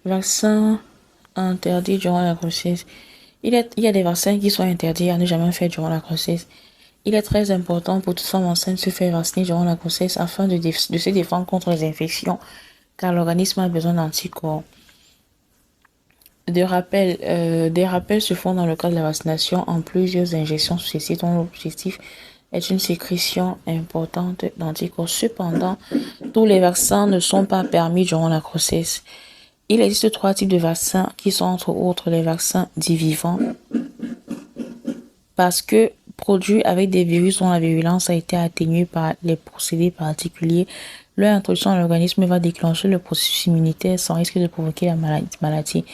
Vaccin interdit durant la grossesse. Il y a des vaccins qui sont interdits à ne jamais faire durant la grossesse. Il est très important pour toute femme enceinte de se faire vacciner durant la grossesse afin de se défendre contre les infections, car l'organisme a besoin d'anticorps. Des rappels se font dans le cadre de la vaccination en plusieurs injections successives dont l'objectif est une sécrétion importante d'anticorps. Cependant, tous les vaccins ne sont pas permis durant la grossesse. Il existe 3 types de vaccins qui sont entre autres les vaccins dits vivants parce que produits avec des virus dont la virulence a été atténuée par les procédés particuliers. Leur introduction dans l'organisme va déclencher le processus immunitaire sans risque de provoquer la maladie.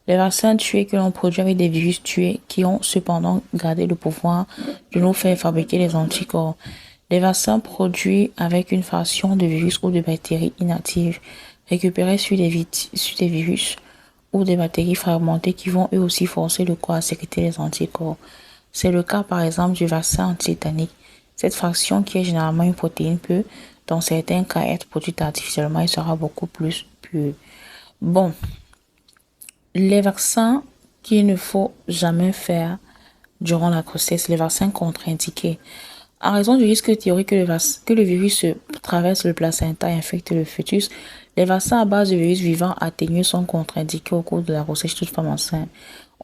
Les vaccins tués que l'on produit avec des virus tués qui ont cependant gardé le pouvoir de nous faire fabriquer des anticorps. Les vaccins produits avec une fraction de virus ou de bactéries inactives récupérées sur des virus ou des bactéries fragmentées qui vont eux aussi forcer le corps à sécréter les anticorps. C'est le cas par exemple du vaccin anti-tétanique. Cette fraction qui est généralement une protéine peut dans certains cas être produite artificiellement et sera beaucoup plus pure. Bon, les vaccins qu'il ne faut jamais faire durant la grossesse, les vaccins contre-indiqués. En raison du risque théorique que le virus traverse le placenta et infecte le fœtus, les vaccins à base de virus vivants atténués sont contre-indiqués au cours de la grossesse de toute femme enceinte.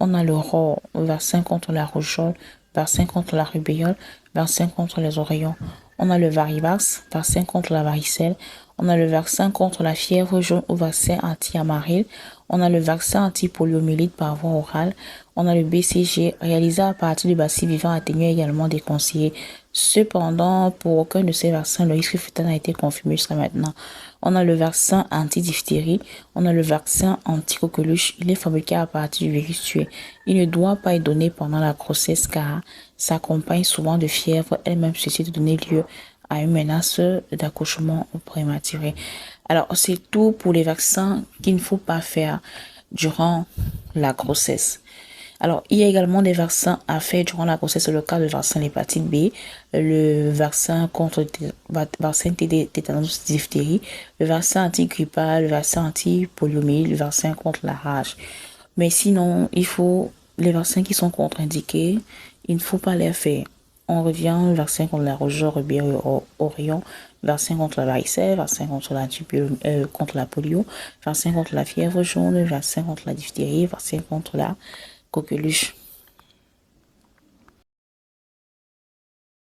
On a le ROR, vaccin contre la rougeole, vaccin contre la rubéole, vaccin contre les oreillons. On a le Varivax, vaccin contre la varicelle. On a le vaccin contre la fièvre jaune ou vaccin anti-amaryle. On a le vaccin anti-poliomyélite par voie orale. On a le BCG réalisé à partir du bacille vivant atténué également déconseillé. Cependant, pour aucun de ces vaccins, le risque fœtal n'a été confirmé jusqu'à maintenant. On a le vaccin anti-diphtérie. On a le vaccin anti-coqueluche. Il est fabriqué à partir du virus tué. Il ne doit pas être donné pendant la grossesse car s'accompagne souvent de fièvre, elle-même susceptible de donner lieu à une menace d'accouchement prématuré. Alors, c'est tout pour les vaccins qu'il ne faut pas faire durant la grossesse. Alors, il y a également des vaccins à faire durant la grossesse, c'est le cas du vaccin l'hépatite B, le vaccin contre vaccin tétanos diphtérie, le vaccin anti-grippal, le vaccin anti-poliomyélite, le vaccin contre la rage. Mais sinon, les vaccins qui sont contre-indiqués, il ne faut pas les faire. On revient au vaccin contre la rougeole, rubéole, oreillon, vaccin contre la varicelle, vaccin contre la polio, vaccin contre la fièvre jaune, vaccin contre la diphtérie, vaccin contre la coqueluche.